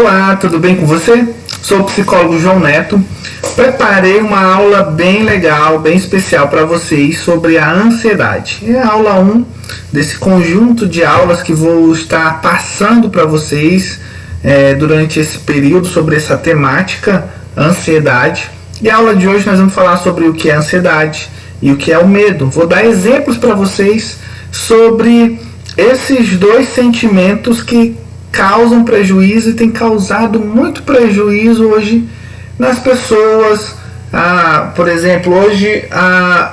Olá, tudo bem com você? Sou o psicólogo João Neto. Preparei uma aula bem legal, bem especial para vocês sobre a ansiedade. É a aula 1 desse conjunto de aulas que vou estar passando para vocês durante esse período sobre essa temática, ansiedade. E a aula de hoje nós vamos falar sobre o que é ansiedade e o que é o medo. Vou dar exemplos para vocês sobre esses dois sentimentos que causam prejuízo e tem causado muito prejuízo hoje nas pessoas. Por exemplo, hoje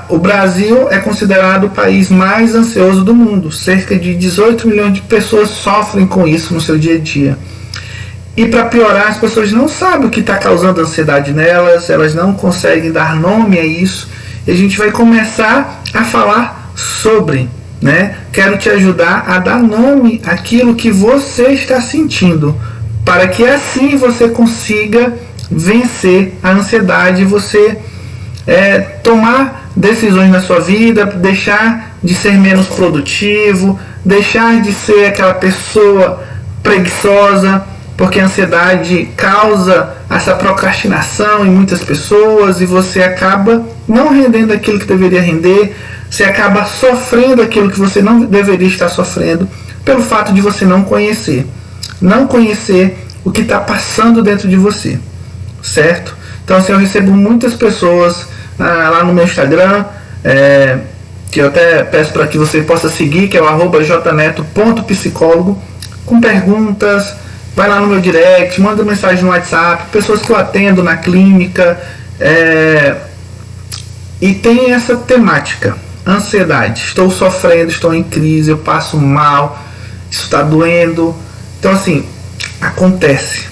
o Brasil é considerado o país mais ansioso do mundo. Cerca de 18 milhões de pessoas sofrem com isso no seu dia a dia. E para piorar, as pessoas não sabem o que está causando ansiedade nelas, elas não conseguem dar nome a isso. E a gente vai começar a falar sobre, Quero te ajudar a dar nome àquilo que você está sentindo, para que assim você consiga vencer a ansiedade, você tomar decisões na sua vida, deixar de ser menos produtivo, deixar de ser aquela pessoa preguiçosa, porque a ansiedade causa essa procrastinação em muitas pessoas e você acaba não rendendo aquilo que deveria render. Você acaba sofrendo aquilo que você não deveria estar sofrendo pelo fato de você não conhecer o que está passando dentro de você, certo? Então, assim, eu recebo muitas pessoas lá no meu Instagram, que eu até peço para que você possa seguir, que é o @jneto.psicólogo, com perguntas. Vai lá no meu direct, manda mensagem no WhatsApp, pessoas que eu atendo na clínica, e tem essa temática. Ansiedade, estou sofrendo, estou em crise, eu passo mal, isso está doendo. Então, assim, acontece.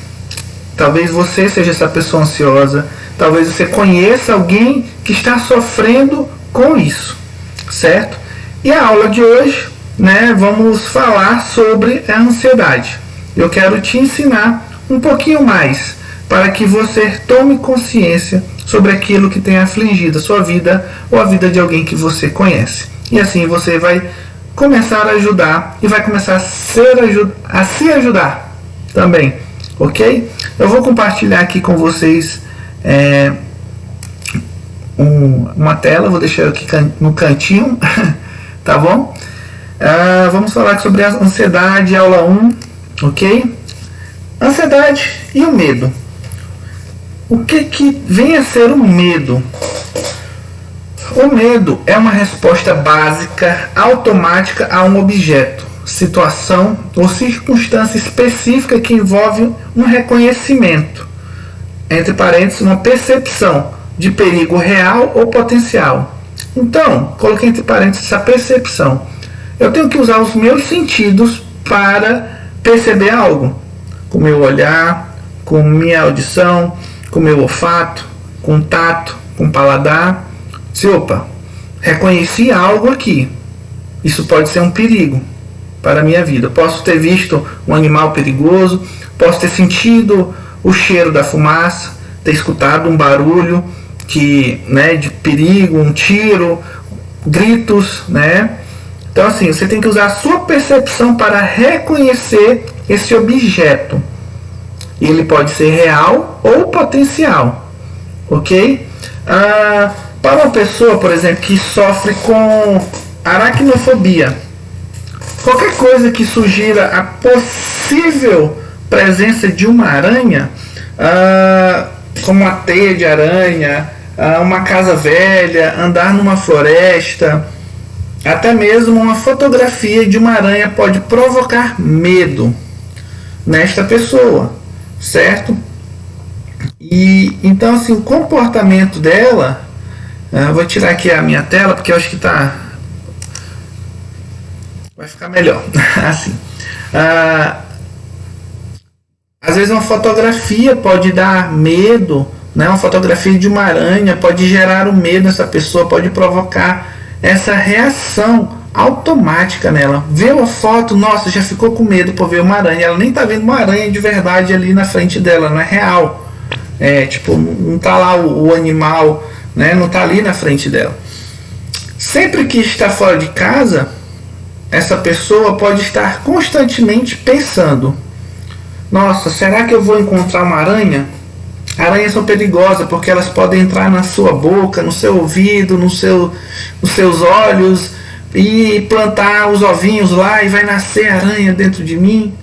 Talvez você seja essa pessoa ansiosa, talvez você conheça alguém que está sofrendo com isso, certo? E a aula de hoje, vamos falar sobre a ansiedade. Eu quero te ensinar um pouquinho mais para que você tome consciência sobre aquilo que tem afligido a sua vida ou a vida de alguém que você conhece. E assim você vai começar a ajudar e vai começar a se ajudar também, ok? Eu vou compartilhar aqui com vocês uma tela, vou deixar aqui no cantinho, tá bom? Vamos falar sobre a ansiedade, aula 1, ok? Ansiedade e o medo. O que vem a ser o medo? O medo é uma resposta básica, automática a um objeto, situação ou circunstância específica que envolve um reconhecimento, entre parênteses, uma percepção de perigo real ou potencial. Então, coloquei entre parênteses essa percepção. Eu tenho que usar os meus sentidos para perceber algo, com o meu olhar, com minha audição, com o meu olfato, com o tato, com o paladar. Reconheci algo aqui. Isso pode ser um perigo para a minha vida. Eu posso ter visto um animal perigoso, posso ter sentido o cheiro da fumaça, ter escutado um barulho de perigo, um tiro, gritos, Então, assim, você tem que usar a sua percepção para reconhecer esse objeto. Ele pode ser real ou potencial, ok? Para uma pessoa, por exemplo, que sofre com aracnofobia, qualquer coisa que sugira a possível presença de uma aranha, como uma teia de aranha, uma casa velha, andar numa floresta, até mesmo uma fotografia de uma aranha pode provocar medo nesta pessoa, certo? E então, assim, o comportamento dela, vou tirar aqui a minha tela porque eu acho que vai ficar melhor assim. Às vezes uma fotografia pode dar medo, uma fotografia de uma aranha pode gerar um medo nessa pessoa, pode provocar essa reação automática nela. Vê uma foto, nossa, já ficou com medo por ver uma aranha. Ela nem está vendo uma aranha de verdade ali na frente dela, não é real. Não está lá o animal, não está ali na frente dela. Sempre que está fora de casa, essa pessoa pode estar constantemente pensando: nossa, será que eu vou encontrar uma aranha? Aranhas são perigosas porque elas podem entrar na sua boca, no seu ouvido, nos seus olhos e plantar os ovinhos lá e vai nascer aranha dentro de mim.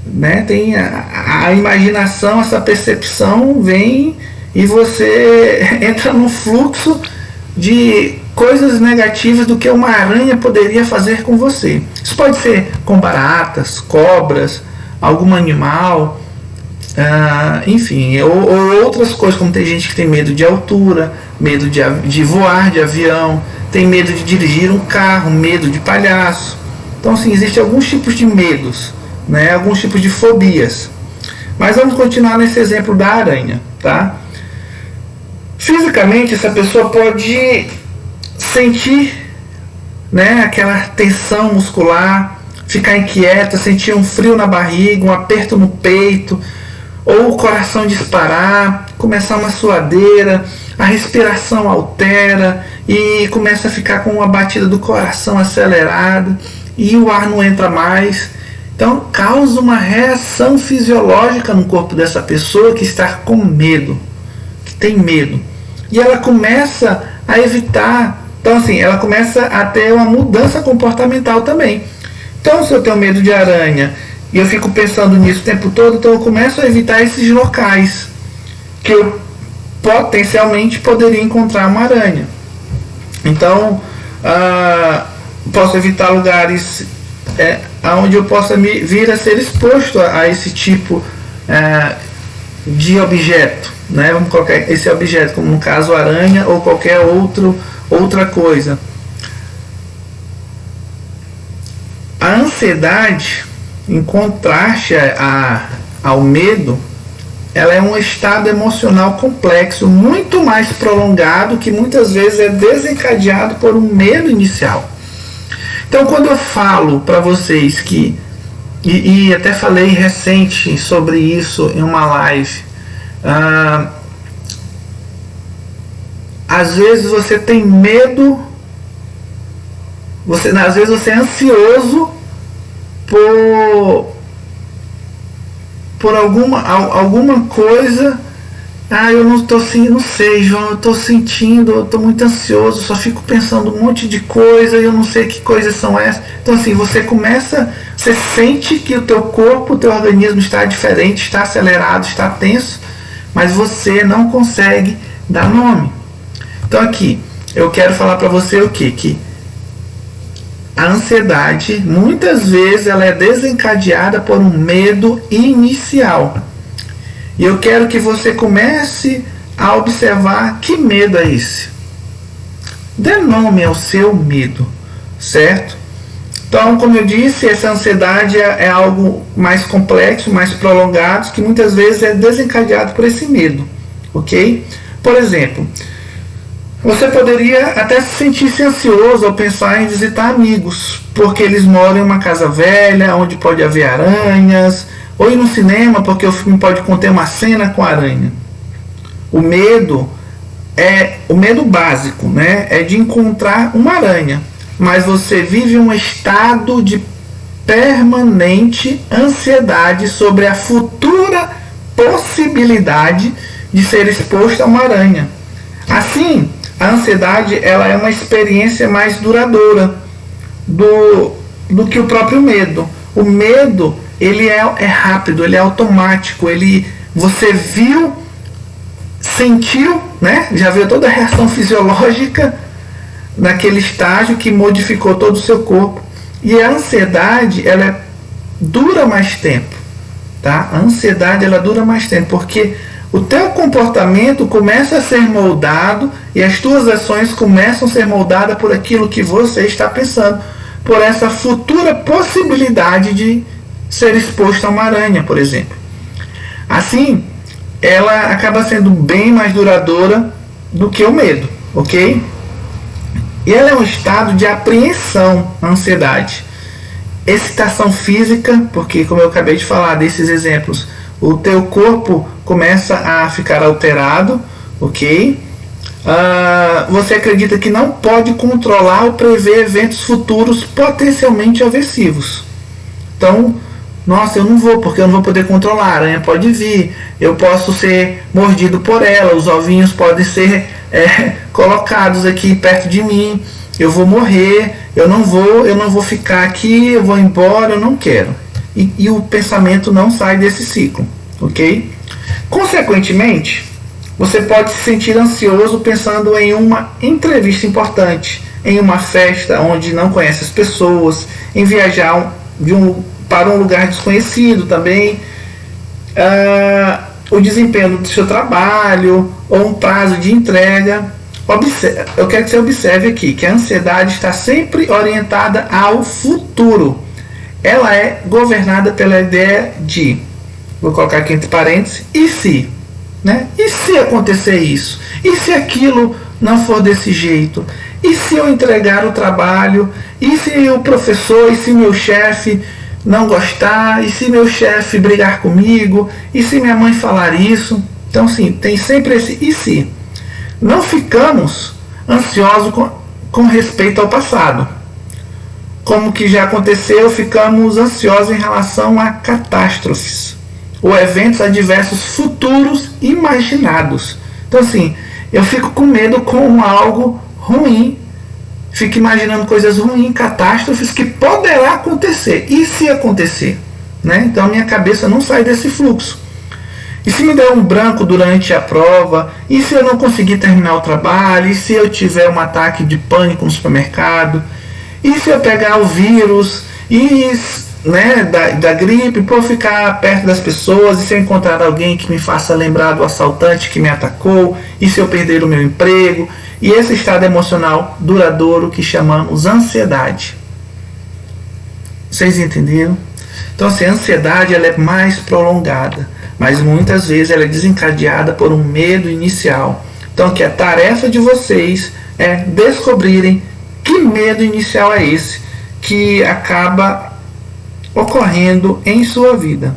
Né? Tem a imaginação, essa percepção vem e você entra num fluxo de coisas negativas do que uma aranha poderia fazer com você. Isso pode ser com baratas, cobras, algum animal, enfim, ou outras coisas, como tem gente que tem medo de altura, medo de voar de avião, tem medo de dirigir um carro, medo de palhaço. Então, assim, existem alguns tipos de medos, né? Alguns tipos de fobias. Mas vamos continuar nesse exemplo da aranha, tá? Fisicamente, essa pessoa pode sentir, né, aquela tensão muscular, ficar inquieta, sentir um frio na barriga, um aperto no peito, ou o coração disparar, começar uma suadeira, a respiração altera e começa a ficar com a batida do coração acelerada e o ar não entra mais. Então causa uma reação fisiológica no corpo dessa pessoa que está com medo, que tem medo. E ela começa a evitar, então assim, ela começa a ter uma mudança comportamental também. Então se eu tenho medo de aranha e eu fico pensando nisso o tempo todo, então eu começo a evitar esses locais que eu potencialmente poderia encontrar uma aranha. Então posso evitar lugares onde eu possa vir a ser exposto a esse tipo de objeto, né? Vamos colocar esse objeto como no caso aranha ou qualquer outra coisa. A ansiedade, em contraste ao medo, ela é um estado emocional complexo, muito mais prolongado, que muitas vezes é desencadeado por um medo inicial. Então, quando eu falo para vocês que, e até falei recente sobre isso em uma live, às vezes você tem medo, às vezes você é ansioso por alguma coisa. Eu não sei, João, eu estou sentindo, eu estou muito ansioso, só fico pensando um monte de coisa e eu não sei que coisas são essas. Então assim, você sente que o teu corpo, o teu organismo está diferente, está acelerado, está tenso, mas você não consegue dar nome. Então aqui, eu quero falar para você o quê? Que a ansiedade, muitas vezes, ela é desencadeada por um medo inicial. E eu quero que você comece a observar que medo é esse. Dê nome ao seu medo, certo? Então, como eu disse, essa ansiedade é algo mais complexo, mais prolongado, que muitas vezes é desencadeado por esse medo, ok? Por exemplo, você poderia até se sentir ansioso ao pensar em visitar amigos, porque eles moram em uma casa velha, onde pode haver aranhas, ou ir no cinema, porque o filme pode conter uma cena com aranha. O medo básico, né? É de encontrar uma aranha, mas você vive um estado de permanente ansiedade sobre a futura possibilidade de ser exposto a uma aranha. Assim, a ansiedade, ela é uma experiência mais duradoura do que o próprio medo. O medo, ele é rápido, ele é automático, você viu, sentiu, né? Já viu toda a reação fisiológica naquele estágio que modificou todo o seu corpo. E a ansiedade, ela dura mais tempo, tá? A ansiedade, ela dura mais tempo, porque o teu comportamento começa a ser moldado e as tuas ações começam a ser moldadas por aquilo que você está pensando, por essa futura possibilidade de ser exposto a uma aranha, por exemplo. Assim, ela acaba sendo bem mais duradoura do que o medo, ok? E ela é um estado de apreensão, a ansiedade. Excitação física, porque como eu acabei de falar desses exemplos, o teu corpo começa a ficar alterado, ok? Você acredita que não pode controlar ou prever eventos futuros potencialmente aversivos. Então, nossa, eu não vou, porque eu não vou poder controlar, a aranha pode vir, eu posso ser mordido por ela, os ovinhos podem ser colocados aqui perto de mim, eu vou morrer, eu não vou ficar aqui, eu vou embora, eu não quero. E o pensamento não sai desse ciclo, ok? Consequentemente, você pode se sentir ansioso pensando em uma entrevista importante, em uma festa onde não conhece as pessoas, em viajar para um lugar desconhecido também, o desempenho do seu trabalho ou um prazo de entrega. Eu quero que você observe aqui que a ansiedade está sempre orientada ao futuro. Ela é governada pela ideia de, vou colocar aqui entre parênteses, e se? Né? E se acontecer isso? E se aquilo não for desse jeito? E se eu entregar o trabalho? E se o professor, e se meu chefe não gostar? E se meu chefe brigar comigo? E se minha mãe falar isso? Então, sim, tem sempre esse e se. Não ficamos ansiosos com respeito ao passado. Como que já aconteceu, ficamos ansiosos em relação a catástrofes ou eventos adversos futuros imaginados. Então, assim, eu fico com medo com algo ruim, fico imaginando coisas ruins, catástrofes que poderá acontecer. E se acontecer? Né? Então, a minha cabeça não sai desse fluxo. E se me der um branco durante a prova? E se eu não conseguir terminar o trabalho? E se eu tiver um ataque de pânico no supermercado? E se eu pegar o vírus da gripe, por ficar perto das pessoas? E se eu encontrar alguém que me faça lembrar do assaltante que me atacou? E se eu perder o meu emprego? E esse estado emocional duradouro que chamamos ansiedade. Vocês entenderam? Então, assim, a ansiedade ela é mais prolongada, mas muitas vezes ela é desencadeada por um medo inicial. Então, que a tarefa de vocês é descobrirem que medo inicial é esse que acaba ocorrendo em sua vida.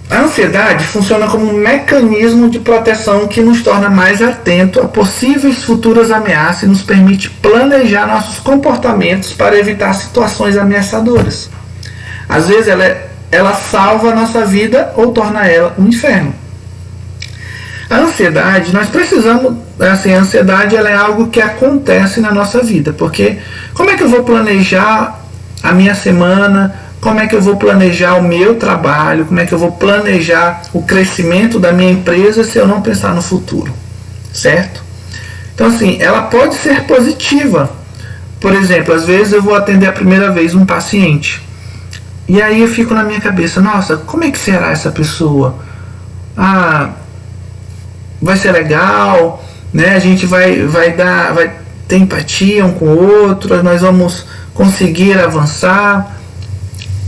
A ansiedade funciona como um mecanismo de proteção que nos torna mais atentos a possíveis futuras ameaças e nos permite planejar nossos comportamentos para evitar situações ameaçadoras. Às vezes ela salva a nossa vida ou torna ela um inferno. A ansiedade, nós precisamos, assim, a ansiedade ela é algo que acontece na nossa vida, porque como é que eu vou planejar a minha semana, como é que eu vou planejar o meu trabalho, como é que eu vou planejar o crescimento da minha empresa se eu não pensar no futuro, certo? Então, assim, ela pode ser positiva. Por exemplo, às vezes eu vou atender a primeira vez um paciente, e aí eu fico na minha cabeça, nossa, como é que será essa pessoa? Vai ser legal, né? A gente vai ter empatia um com o outro, nós vamos conseguir avançar.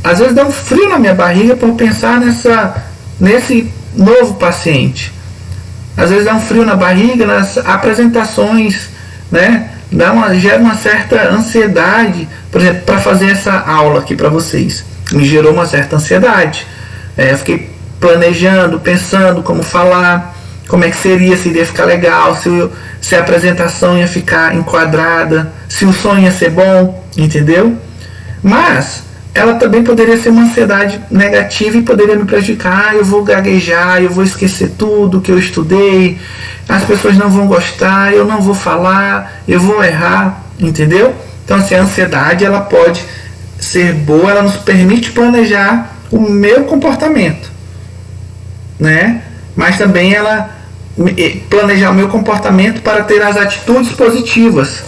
Às vezes dá um frio na minha barriga por pensar nesse novo paciente. Às vezes dá um frio na barriga nas apresentações, né? Gera uma certa ansiedade, por exemplo, para fazer essa aula aqui para vocês. Me gerou uma certa ansiedade. Eu fiquei planejando, pensando como falar, como é que seria, se iria ficar legal, se a apresentação ia ficar enquadrada, se o som ia ser bom, entendeu? Mas ela também poderia ser uma ansiedade negativa e poderia me prejudicar. Eu vou gaguejar, eu vou esquecer tudo que eu estudei, as pessoas não vão gostar, eu não vou falar, eu vou errar, entendeu? Então, assim, a ansiedade ela pode ser boa, ela nos permite planejar o meu comportamento, né? Mas também ela planejar o meu comportamento para ter as atitudes positivas,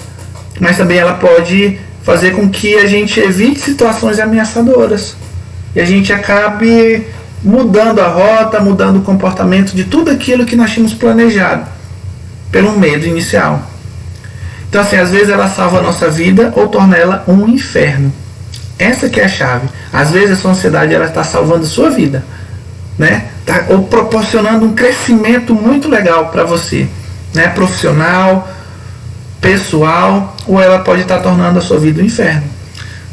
mas também ela pode fazer com que a gente evite situações ameaçadoras e a gente acabe mudando a rota, mudando o comportamento de tudo aquilo que nós tínhamos planejado pelo medo inicial. Então, assim, às vezes ela salva a nossa vida ou torna ela um inferno. Essa que é a chave. Às vezes a sua ansiedade ela está salvando a sua vida, né? Ou proporcionando um crescimento muito legal para você, né? Profissional, pessoal, ou ela pode estar tornando a sua vida um inferno.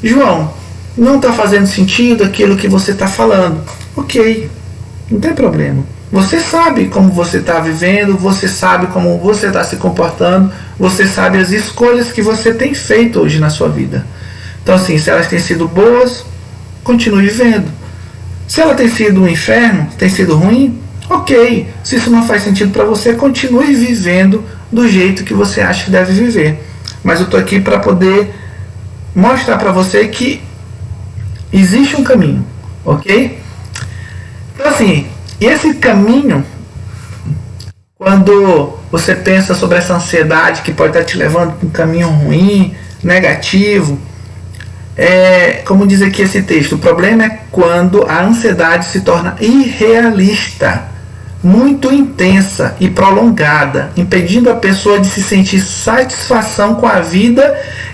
João, não está fazendo sentido aquilo que você está falando. Ok, não tem problema. Você sabe como você está vivendo, você sabe como você está se comportando, você sabe as escolhas que você tem feito hoje na sua vida. Então, assim, se elas têm sido boas, continue vivendo. Se ela tem sido um inferno, tem sido ruim, ok. Se isso não faz sentido para você, continue vivendo do jeito que você acha que deve viver. Mas eu estou aqui para poder mostrar para você que existe um caminho, ok? Então assim, esse caminho, quando você pensa sobre essa ansiedade que pode estar te levando para um caminho ruim, negativo, como diz aqui esse texto, o problema é quando a ansiedade se torna irrealista, muito intensa e prolongada, impedindo a pessoa de se sentir satisfação com a vida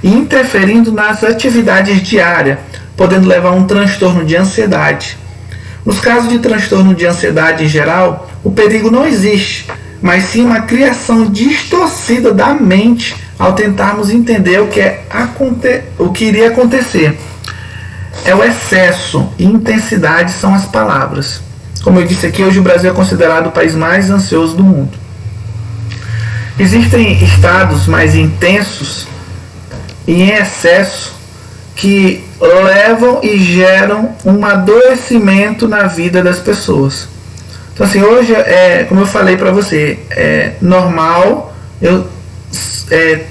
e interferindo nas atividades diárias, podendo levar a um transtorno de ansiedade. Nos casos de transtorno de ansiedade em geral, o perigo não existe, mas sim uma criação distorcida da mente ao tentarmos entender o que iria acontecer. É o excesso e intensidade são as palavras. Como eu disse aqui, hoje o Brasil é considerado o país mais ansioso do mundo. Existem estados mais intensos e em excesso que levam e geram um adoecimento na vida das pessoas. Então assim, hoje, como eu falei para você, é normal eu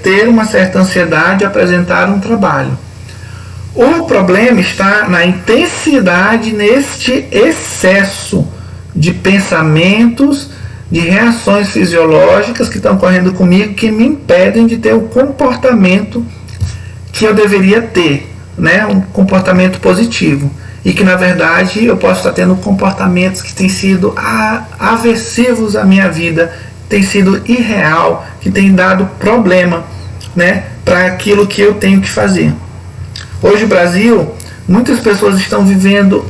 ter uma certa ansiedade e apresentar um trabalho. O problema está na intensidade, neste excesso de pensamentos, de reações fisiológicas que estão ocorrendo comigo, que me impedem de ter o comportamento que eu deveria ter, né? Um comportamento positivo. E que na verdade eu posso estar tendo comportamentos que têm sido aversivos à minha vida, tem sido irreal, que tem dado problema, né, para aquilo que eu tenho que fazer. Hoje no Brasil, muitas pessoas estão vivendo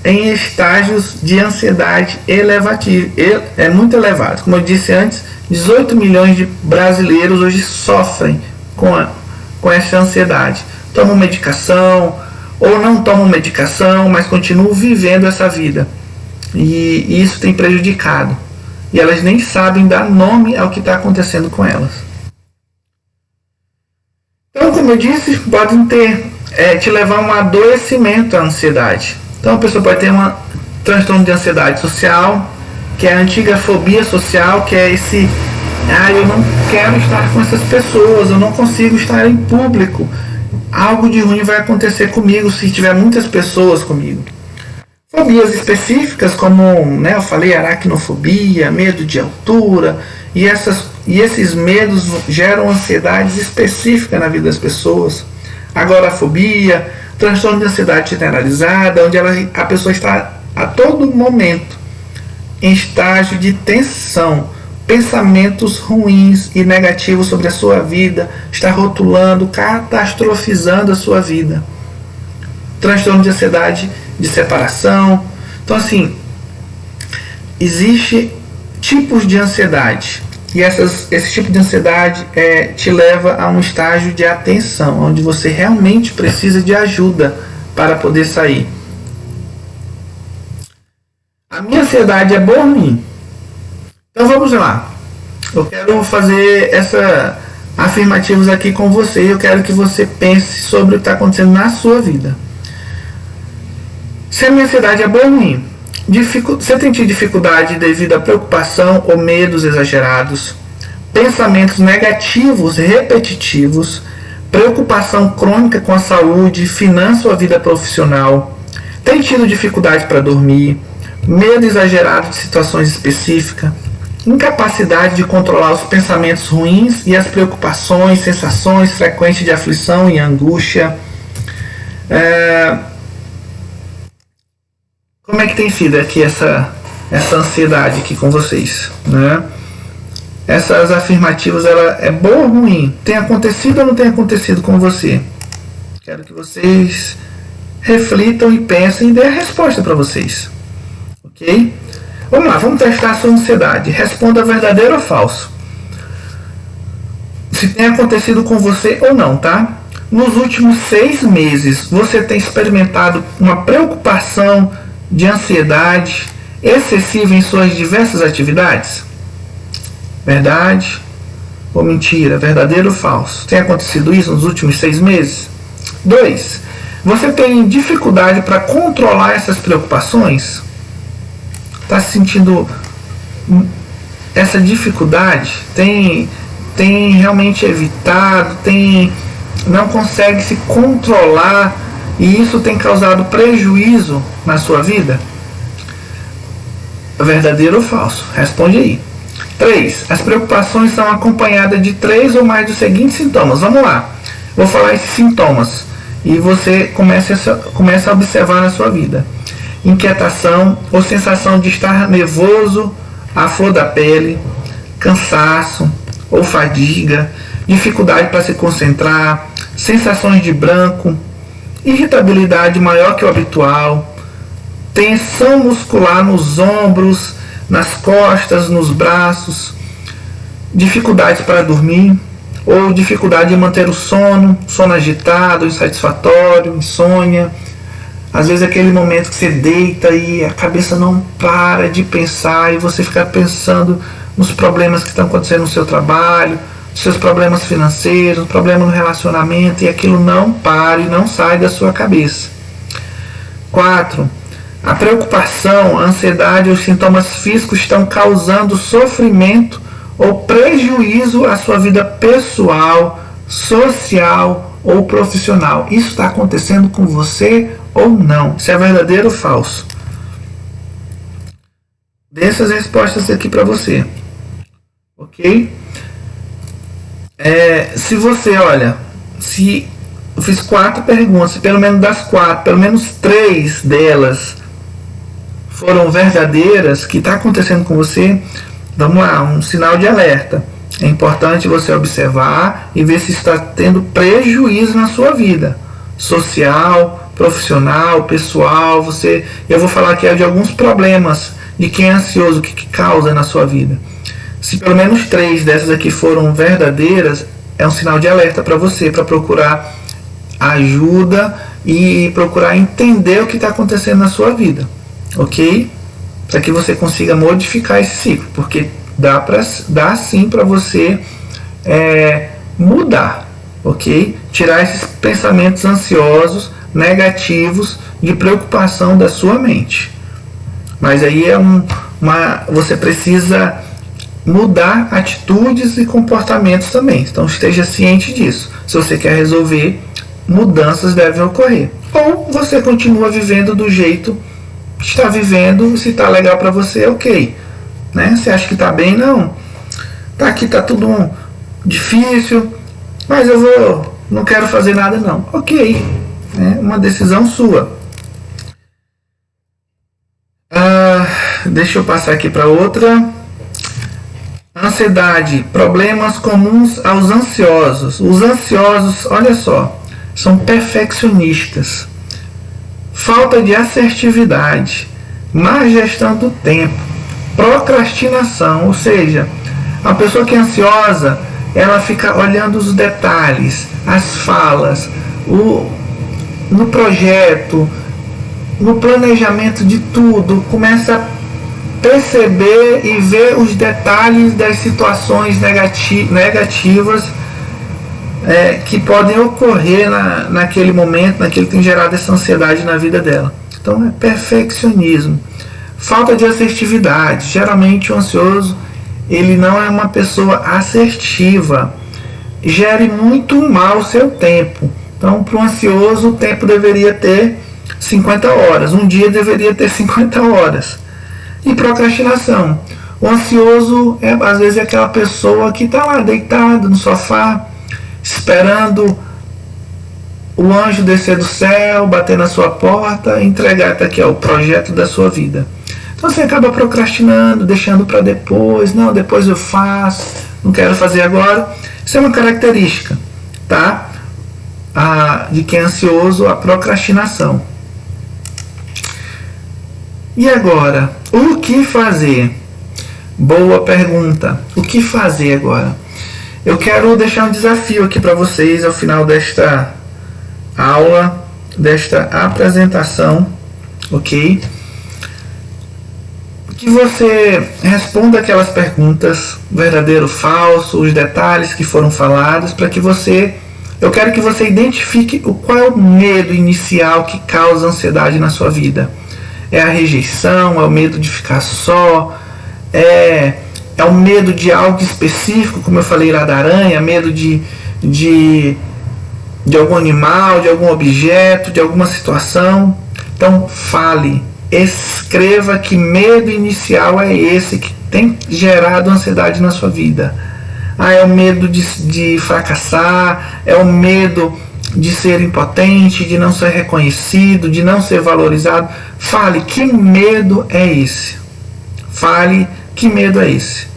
em estágios de ansiedade elevativo, muito elevados. Como eu disse antes, 18 milhões de brasileiros hoje sofrem com essa ansiedade. Tomam medicação ou não tomam medicação, mas continuam vivendo essa vida. E isso tem prejudicado. E elas nem sabem dar nome ao que está acontecendo com elas. Então, como eu disse, podem te levar a um adoecimento à ansiedade. Então a pessoa pode ter um transtorno de ansiedade social, que é a antiga fobia social, que é esse, eu não quero estar com essas pessoas, eu não consigo estar em público, algo de ruim vai acontecer comigo se tiver muitas pessoas comigo. Fobias específicas como, eu falei, aracnofobia, medo de altura, e esses medos geram ansiedades específicas na vida das pessoas. Agorafobia, transtorno de ansiedade generalizada, onde a pessoa está a todo momento em estágio de tensão, pensamentos ruins e negativos sobre a sua vida, está rotulando, catastrofizando a sua vida. Transtorno de ansiedade de separação. Então assim, existe tipos de ansiedade. E esse tipo de ansiedade te leva a um estágio de atenção, onde você realmente precisa de ajuda para poder sair. A minha ansiedade é boa ou ruim? Então vamos lá. Eu quero fazer essas afirmativos aqui com você. Eu quero que você pense sobre o que está acontecendo na sua vida. Se a minha ansiedade é boa ou ruim? Você tem tido dificuldade devido à preocupação ou medos exagerados, pensamentos negativos repetitivos, preocupação crônica com a saúde, finança ou a vida profissional, tem tido dificuldade para dormir, medo exagerado de situações específicas, incapacidade de controlar os pensamentos ruins e as preocupações, sensações frequentes de aflição e angústia. Como é que tem sido aqui essa ansiedade aqui com vocês, né? Essas afirmativas, ela é boa ou ruim? Tem acontecido ou não tem acontecido com você? Quero que vocês reflitam e pensem e dêem a resposta para vocês. Ok? Vamos lá, vamos testar a sua ansiedade. Responda verdadeiro ou falso. Se tem acontecido com você ou não, tá? Nos últimos 6 meses, você tem experimentado uma preocupação de ansiedade excessiva em suas diversas atividades? Verdade ou mentira? Verdadeiro ou falso? Tem acontecido isso nos últimos 6 meses? 2. Você tem dificuldade para controlar essas preocupações? Está sentindo essa dificuldade? Tem realmente evitado? Não consegue se controlar e isso tem causado prejuízo na sua vida? Verdadeiro ou falso? Responde aí. 3. As preocupações são acompanhadas de 3 ou mais dos seguintes sintomas. Vamos lá. Vou falar esses sintomas e você começa a observar na sua vida. Inquietação ou sensação de estar nervoso à flor da pele, cansaço ou fadiga, dificuldade para se concentrar, sensações de branco, irritabilidade maior que o habitual, tensão muscular nos ombros, nas costas, nos braços, dificuldades para dormir, ou dificuldade em manter o sono agitado, insatisfatório, insônia. Às vezes aquele momento que você deita e a cabeça não para de pensar e você fica pensando nos problemas que estão acontecendo no seu trabalho, seus problemas financeiros, problemas no relacionamento, e aquilo não para e não sai da sua cabeça. 4. A preocupação, a ansiedade ou os sintomas físicos estão causando sofrimento ou prejuízo à sua vida pessoal, social ou profissional. Isso está acontecendo com você ou não? Isso é verdadeiro ou falso? Dê essas respostas aqui para você. Ok? Se você, olha, se eu fiz 4 perguntas, se pelo menos das 4, pelo menos 3 delas foram verdadeiras, que está acontecendo com você, vamos lá, um sinal de alerta. É importante você observar e ver se está tendo prejuízo na sua vida social, profissional, pessoal. Eu vou falar aqui de alguns problemas de quem é ansioso, o que causa na sua vida. Se pelo menos 3 dessas aqui foram verdadeiras, é um sinal de alerta para você, para procurar ajuda e procurar entender o que está acontecendo na sua vida, ok? Para que você consiga modificar esse ciclo, porque dá sim para você mudar, ok? Tirar esses pensamentos ansiosos, negativos, de preocupação da sua mente. Mas aí você precisa mudar atitudes e comportamentos também. Então esteja ciente disso. Se você quer resolver, mudanças devem ocorrer. Ou você continua vivendo do jeito que está vivendo, se está legal para você, ok. Né? Você acha que está bem? Não. Tá aqui, tá tudo difícil, mas não quero fazer nada não. Ok. É uma decisão sua. Deixa eu passar aqui para outra. Ansiedade, problemas comuns aos ansiosos. Os ansiosos, olha só, são perfeccionistas, falta de assertividade, má gestão do tempo, procrastinação, ou seja, a pessoa que é ansiosa, ela fica olhando os detalhes, as falas, no projeto, no planejamento de tudo, começa a perceber e ver os detalhes das situações negativas que podem ocorrer naquele momento, naquele que tem gerado essa ansiedade na vida dela. Então é perfeccionismo, falta de assertividade. Geralmente o ansioso, ele não é uma pessoa assertiva, gere muito mal o seu tempo. Então para o ansioso o tempo deveria ter 50 horas, um dia deveria ter 50 horas. E procrastinação. O ansioso às vezes é aquela pessoa que está lá deitada no sofá, esperando o anjo descer do céu, bater na sua porta e entregar aqui o projeto da sua vida. Então você acaba procrastinando, deixando para depois. Não, depois eu faço, não quero fazer agora. Isso é uma característica, tá? De quem é ansioso, a procrastinação. E agora, o que fazer? Boa pergunta. O que fazer agora? Eu quero deixar um desafio aqui para vocês ao final desta aula, desta apresentação, ok? Que você responda aquelas perguntas, verdadeiro ou falso, os detalhes que foram falados, para que eu Eu quero que você identifique qual é o medo inicial que causa ansiedade na sua vida. É a rejeição, é o medo de ficar só, é o medo de algo específico, como eu falei lá da aranha, medo de algum animal, de algum objeto, de alguma situação. Então fale, escreva que medo inicial é esse que tem gerado ansiedade na sua vida. É o medo de fracassar, é o medo de ser impotente, de não ser reconhecido, de não ser valorizado. Fale, que medo é esse? Fale, que medo é esse?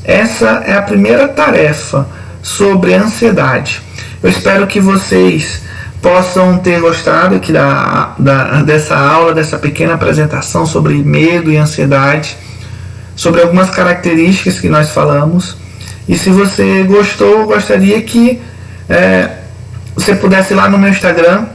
Essa é a primeira tarefa sobre a ansiedade. Eu espero que vocês possam ter gostado aqui dessa aula, dessa pequena apresentação sobre medo e ansiedade, sobre algumas características que nós falamos. E se você gostou, eu gostaria que você pudesse ir lá no meu Instagram,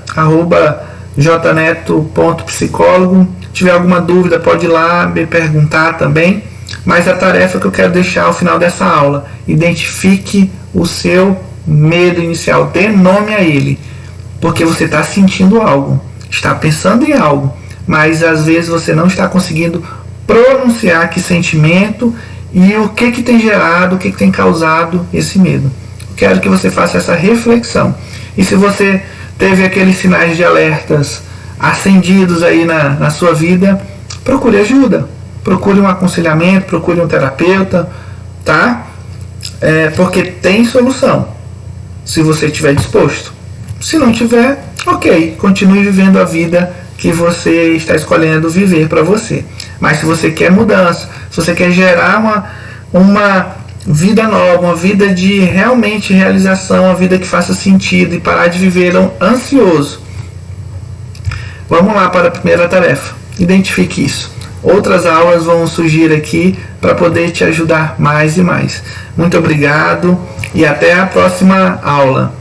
@jneto.psicólogo. Se tiver alguma dúvida, pode ir lá me perguntar também. Mas a tarefa que eu quero deixar ao final dessa aula: identifique o seu medo inicial, dê nome a ele, porque você está sentindo algo, está pensando em algo, mas às vezes você não está conseguindo pronunciar que sentimento e o que tem gerado, o que tem causado esse medo. Quero que você faça essa reflexão. E se você teve aqueles sinais de alertas acendidos aí na sua vida, procure ajuda. Procure um aconselhamento, procure um terapeuta, tá? Porque tem solução, se você estiver disposto. Se não tiver, ok, continue vivendo a vida que você está escolhendo viver para você. Mas se você quer mudança, se você quer gerar uma vida nova, uma vida de realmente realização, uma vida que faça sentido e parar de viver ansioso, vamos lá para a primeira tarefa. Identifique isso. Outras aulas vão surgir aqui para poder te ajudar mais e mais. Muito obrigado e até a próxima aula.